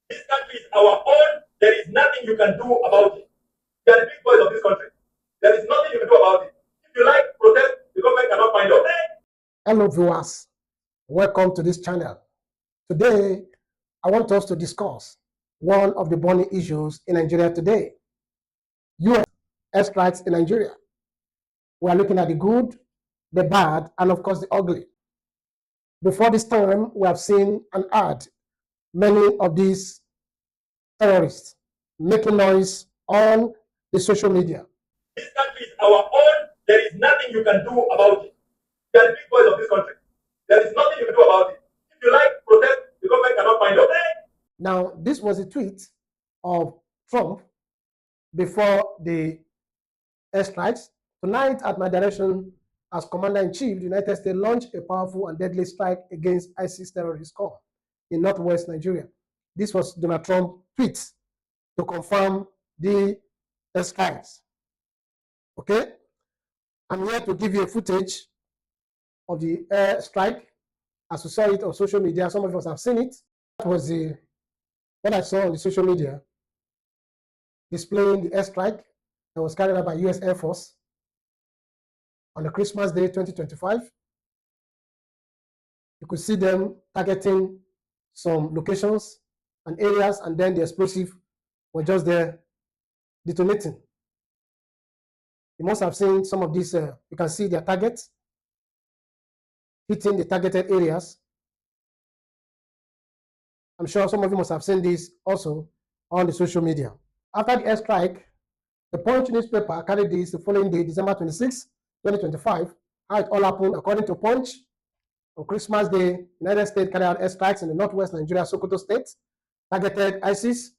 This country is our own. There is nothing you can do about it. They are the big boys of this country. There is nothing you can do about it. If you like protest, the government cannot find out. Hello viewers, welcome to this channel. Today, I want us to discuss one of the burning issues in Nigeria today. US airstrikes in Nigeria. We are looking at the good, the bad, and of course the ugly. Before this time, we have seen and heard many of these terrorists making noise on the social media. This country is our own. There is nothing you can do about it. They are the big boys of this country. There is nothing you can do about it. If you like protest, the government cannot find out. Now, this was a tweet of Trump before the airstrikes. Tonight, at my direction as Commander-in-Chief, the United States launched a powerful and deadly strike against ISIS terrorist core in northwest Nigeria. This was Donald Trump's tweet to confirm the airstrikes. Okay? I'm here to give you a footage of the airstrike as we saw it on social media. Some of us have seen it. That was what I saw on the social media displaying the airstrike that was carried out by US Air Force on the Christmas Day 2025. You could see them targeting some locations and areas, and then the explosive were just there detonating. You must have seen some of these, you can see their targets hitting the targeted areas. I'm sure some of you must have seen this also on the social media. After the airstrike, the Punch newspaper carried this the following day, December 26, 2025. How it all happened, according to Punch, on Christmas Day, United States carried out airstrikes in the northwest Nigeria, Sokoto State, targeted ISIS,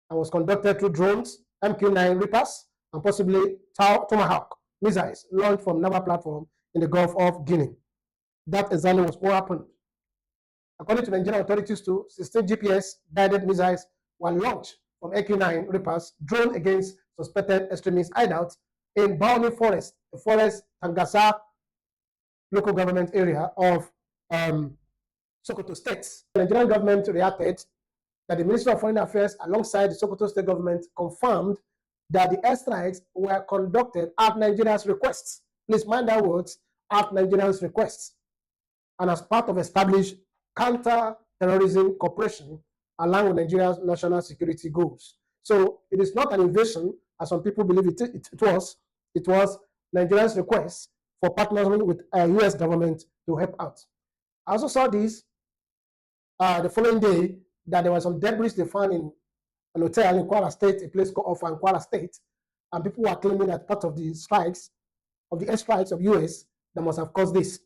and was conducted through drones, MQ-9 Reapers, and possibly Tomahawk missiles launched from naval platform in the Gulf of Guinea. That exactly was what happened. According to Nigerian authorities, 16 GPS-guided missiles were launched from MQ-9 Reapers, drone against suspected extremist hideouts in Baoni Forest, the Forest Tangasa local government area of Sokoto State. The Nigerian government reacted that the Ministry of Foreign Affairs, alongside the Sokoto State government, confirmed that the airstrikes were conducted at Nigeria's request. Please mind that words, at Nigeria's request, and as part of established counter-terrorism cooperation along with Nigeria's national security goals. So it is not an invasion, as some people believe it was. It was Nigeria's request for partnering with the US government to help out. I also saw this the following day, that there was some debris they found in an hotel in Kwara State, a place called Ofa in Kwara State, and people were claiming that part of the strikes, of the airstrikes of US, that must have caused this.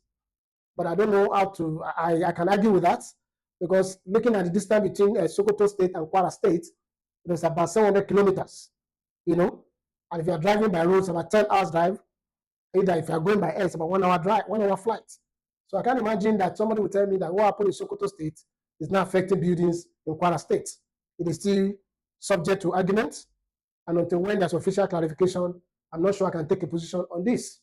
But I don't know how to, I can argue with that, because looking at the distance between Sokoto State and Kwara State, there's about 700 kilometers, you know, and if you're driving by road, it's about 10 hours drive. Either if you're going by air, it's about 1 hour drive, 1 hour flight. So I can't imagine that somebody will tell me that what happened in Sokoto State is not affecting buildings in Kwara State. It is still subject to argument, and until when there's official clarification, I'm not sure I can take a position on this.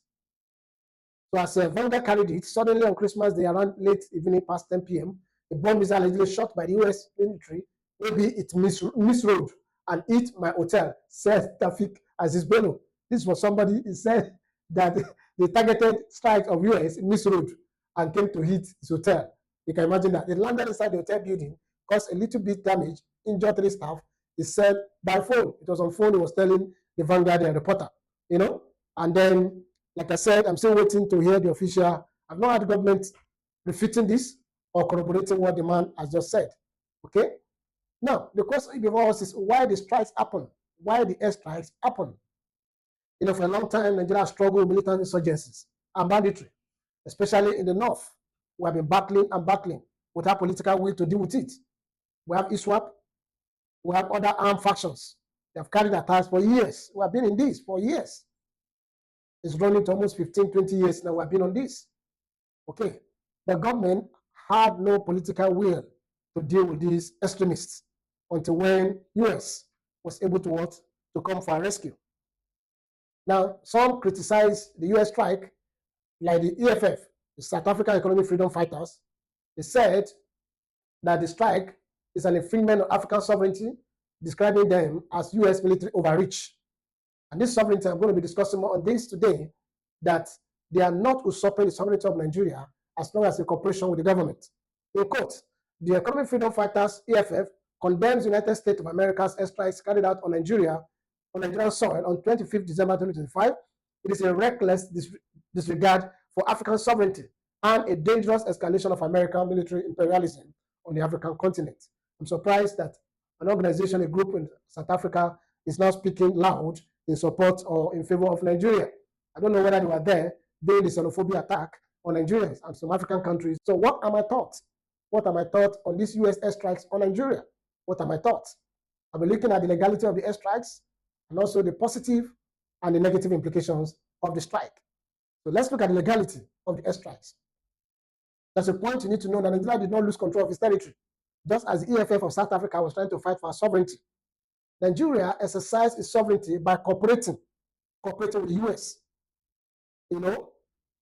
So as Vanguard carried it, suddenly on Christmas Day, around late evening past 10 p.m., a bomb missile allegedly shot by the US military, maybe it misroad and hit my hotel, said Tafik Aziz Bello. This was somebody who said that the targeted strike of US misroad and came to hit his hotel. You can imagine that. It landed inside the hotel building, caused a little bit damage, injured 3 staff. He said by phone, it was on phone, he was telling the Vanguard reporter, you know, and then, like I said, I'm still waiting to hear the official. I've not had the government refuting this or corroborating what the man has just said. Okay? Now, the question before us is why the strikes happen? Why the airstrikes happen? You know, for a long time, Nigeria struggled with militant insurgencies and banditry, especially in the north. We have been battling and battling without political will to deal with it. We have ISWAP, we have other armed factions. They have carried attacks for years. We have been in this for years. It's running to almost 15, 20 years now we have been on this. Okay. The government had no political will to deal with these extremists until when US was able to come for a rescue. Now, some criticize the US strike, like the EFF, the South African Economic Freedom Fighters. They said that the strike is an infringement of African sovereignty, describing them as U.S. military overreach. And this sovereignty, I'm going to be discussing more on this today, that they are not usurping the sovereignty of Nigeria as long as in cooperation with the government. In quote, the Economic Freedom Fighters, EFF, condemns United States of America's airstrikes carried out on Nigerian soil on 25th December 2025. It is a reckless disregard for African sovereignty and a dangerous escalation of American military imperialism on the African continent. I'm surprised that an organization, a group in South Africa, is now speaking loud in support or in favor of Nigeria. I don't know whether they were there during the xenophobia attack on Nigerians and some African countries. So what are my thoughts? What are my thoughts on these US airstrikes on Nigeria? What are my thoughts? I'll be looking at the legality of the airstrikes and also the positive and the negative implications of the strike. So let's look at the legality of the airstrikes. There's a point you need to know that Nigeria did not lose control of its territory, just as the EFF of South Africa was trying to fight for sovereignty. Nigeria exercised its sovereignty by cooperating with the US. You know,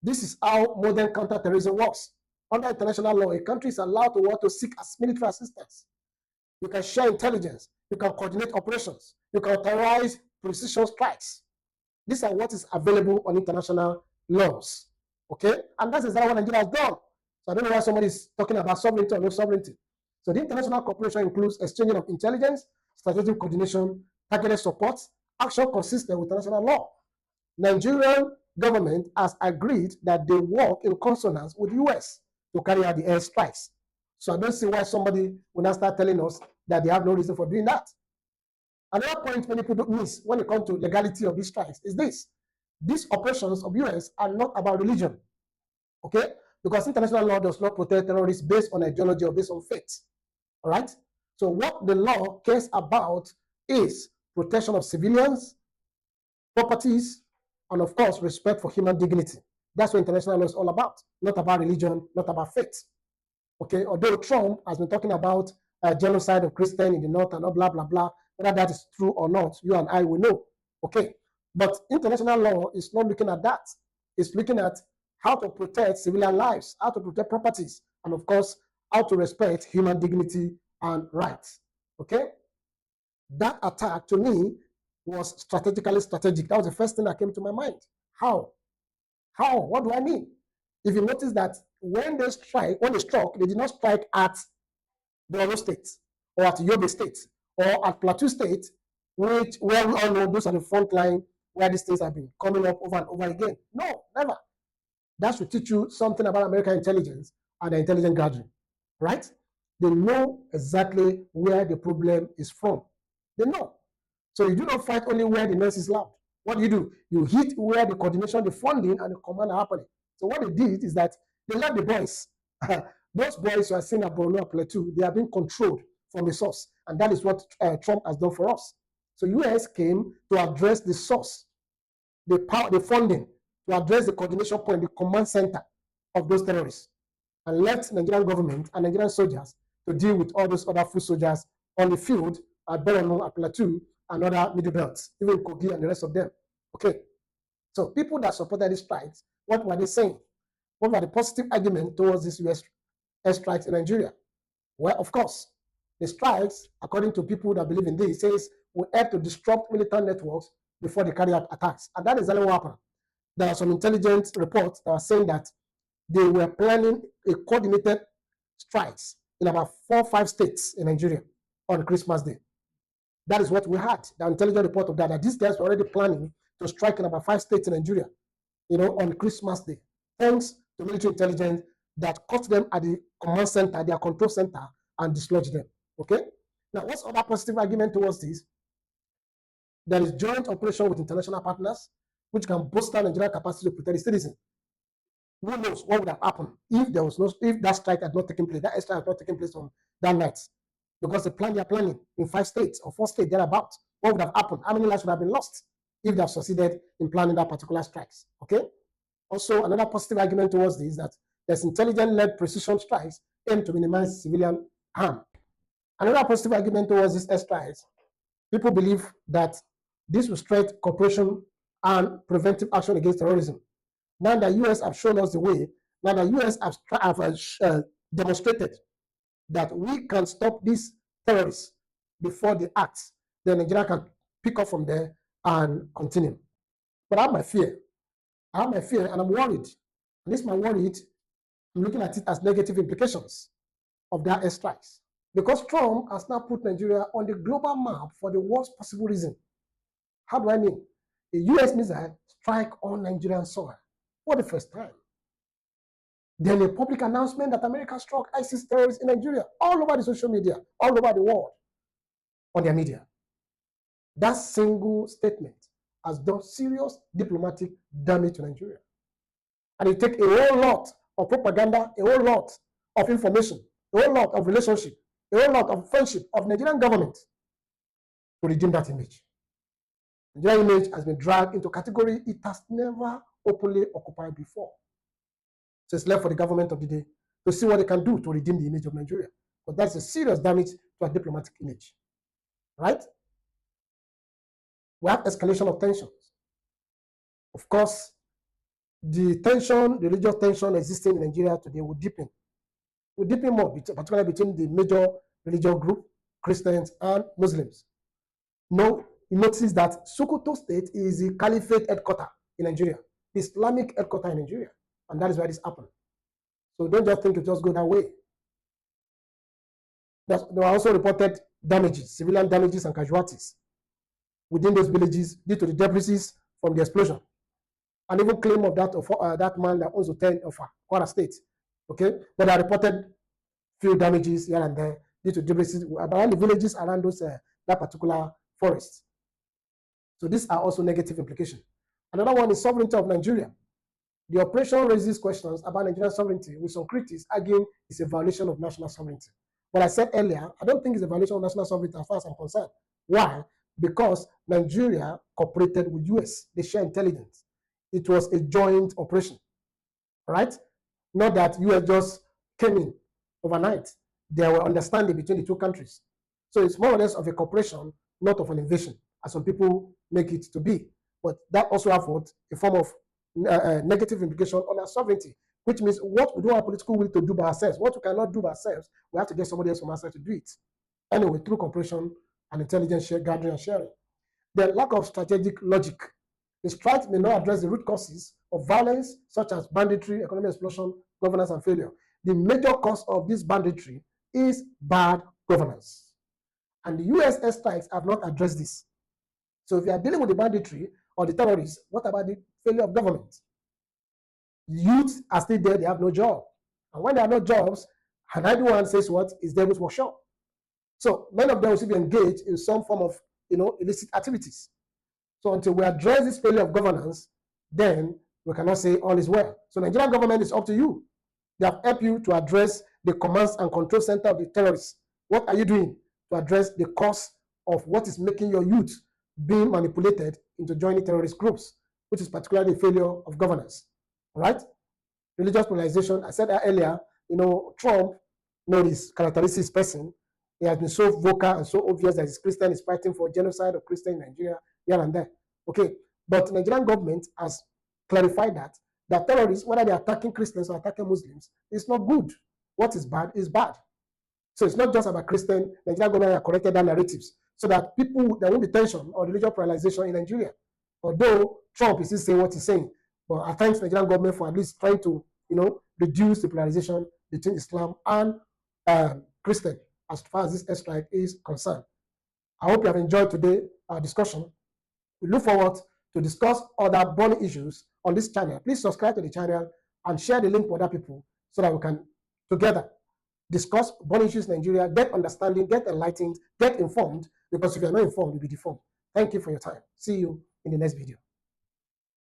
this is how modern counterterrorism works. Under international law, a country is allowed to work to seek military assistance. You can share intelligence. You can coordinate operations. You can authorize precision strikes. These are what is available on international laws. Okay? And that's exactly what Nigeria has done. So I don't know why somebody is talking about sovereignty or no sovereignty. So the international cooperation includes exchanging of intelligence, strategic coordination, targeted support, action consistent with international law. Nigerian government has agreed that they work in consonance with the US to carry out the airstrikes. So I don't see why somebody will now start telling us that they have no reason for doing that. Another point many people miss when it comes to legality of these strikes is this. These operations of US are not about religion, okay? Because international law does not protect terrorists based on ideology or based on faith, all right? So what the law cares about is protection of civilians, properties, and of course, respect for human dignity. That's what international law is all about, not about religion, not about faith. Okay, although Trump has been talking about genocide of Christians in the north and blah, blah, blah, whether that is true or not, you and I will know. Okay, but international law is not looking at that. It's looking at how to protect civilian lives, how to protect properties, and of course, how to respect human dignity and rights. Okay, that attack to me was strategically strategic. That was the first thing that came to my mind. How? How? What do I mean? If you notice that when they struck, they did not strike at Borno State or at Yobe State or at Plateau State, where we all know those are the front line where these things have been coming up over and over again. No, never. That should teach you something about American intelligence and the intelligence gathering, right? They know exactly where the problem is from. They know. So you do not fight only where the noise is loud. What do? You hit where the coordination, the funding, and the command are happening. So what they did is that they let the boys, those boys who are seen at Borno and Plateau, they are being controlled from the source. And that is what Trump has done for us. So US came to address the source, the power, the funding, to address the coordination point, the command center of those terrorists, and left Nigerian government and Nigerian soldiers to deal with all those other foot soldiers on the field at Borno, at Plateau, and other middle belts, even Kogi and the rest of them. Okay. So people that supported these strikes, what were they saying? What were the positive arguments towards these US airstrikes in Nigeria? Well, of course, the strikes, according to people that believe in this, says will help to disrupt militant networks before they carry out attacks. And that is exactly what happened. There are some intelligence reports that are saying that they were planning a coordinated strikes in about 4 or 5 states in Nigeria on Christmas Day. That is what we had, the intelligence report of that these guys were already planning to strike in about 5 states in Nigeria, on Christmas Day, thanks to military intelligence that caught them at the command center, their control center, and dislodged them. Okay? Now, what's other positive argument towards this? There is joint operation with international partners, which can bolster Nigerian capacity to protect the citizens. Who knows what would have happened if that strike had not taken place, that strike had not taken place on that night? Because they are planning in 5 states or 4 states thereabout. What would have happened? How many lives would have been lost if they have succeeded in planning that particular strikes? Okay. Also, another positive argument towards this is that there's intelligence-led precision strikes aimed to minimize civilian harm. Another positive argument towards these airstrikes, people believe that this will strengthen cooperation and preventive action against terrorism. Now the US have shown us the way. Now the US have demonstrated that we can stop this terrorists before they act. Then Nigeria can pick up from there and continue. But I have my fear. I have my fear and I'm worried. And this my worried, I'm looking at it as negative implications of that airstrikes. Because Trump has now put Nigeria on the global map for the worst possible reason. How do I mean? A US missile strike on Nigerian soil for the first time. Then a public announcement that America struck ISIS terrorists in Nigeria, all over the social media, all over the world, on their media. That single statement has done serious diplomatic damage to Nigeria. And it takes a whole lot of propaganda, a whole lot of information, a whole lot of relationship, a whole lot of friendship of Nigerian government to redeem that image. Nigerian image has been dragged into a category it has never openly occupied before. So it's left for the government of the day to see what they can do to redeem the image of Nigeria. But that's a serious damage to our diplomatic image. Right? We have escalation of tensions. Of course, the tension, the religious tension existing in Nigeria today will deepen. Will deepen more, particularly between the major religious group, Christians and Muslims. No, you notice that Sokoto State is the caliphate headquarters in Nigeria, the Islamic headquarters in Nigeria, and that is why this happened. So don't just think it just go that way. There were also reported damages, civilian damages and casualties within those villages due to the debris from the explosion. And even claim of that man that owns hotel of Kwara State. Okay, but I reported few damages here and there due to debris around the villages around those that particular forest. So these are also negative implications. Another one is sovereignty of Nigeria. The operation raises questions about Nigerian sovereignty, with some critics arguing it's a violation of national sovereignty. But I said earlier, I don't think it's a violation of national sovereignty as far as I'm concerned. Why? Because Nigeria cooperated with US. They share intelligence. It was a joint operation, right? Not that US just came in overnight. There were understanding between the two countries. So it's more or less of a cooperation, not of an invasion, as some people make it to be. But that also has a form of negative implication on our sovereignty, which means what we don't have political will to do by ourselves, what we cannot do by ourselves, we have to get somebody else from outside to do it. Anyway, through cooperation and intelligence gathering and sharing. The lack of strategic logic. The strike may not address the root causes of violence, such as banditry, economic explosion, governance, and failure. The major cause of this banditry is bad governance. And the US airstrikes have not addressed this. So if you are dealing with the banditry or the terrorists, what about the failure of government? Youth are still there, they have no job. And when there are no jobs, and everyone says what is devil's workshop. So many of them will still be engaged in some form of illicit activities. So until we address this failure of governance, then we cannot say all is well. So Nigerian government is up to you. They have helped you to address the commands and control center of the terrorists. What are you doing to address the cause of what is making your youth being manipulated into joining terrorist groups, which is particularly the failure of governance? All right? Religious polarization. I said that earlier, Trump, his characteristics person. He has been so vocal and so obvious that his Christian is fighting for genocide of Christians in Nigeria, here and there. Okay, but the Nigerian government has clarified that terrorists, whether they're attacking Christians or attacking Muslims, it's not good. What is bad is bad. So it's not just about Christian. Nigerian government have corrected their narratives so that there won't be tension or religious polarization in Nigeria. Although Trump is still saying what he's saying, but I thank the Nigerian government for at least trying to, reduce the polarization between Islam and Christian as far as this airstrike is concerned. I hope you have enjoyed today our discussion. We look forward to discuss other burning issues on this channel. Please subscribe to the channel and share the link with other people so that we can together discuss burning issues in Nigeria, get understanding, get enlightened, get informed, because if you're not informed, you'll be deformed. Thank you for your time. See you in the next video.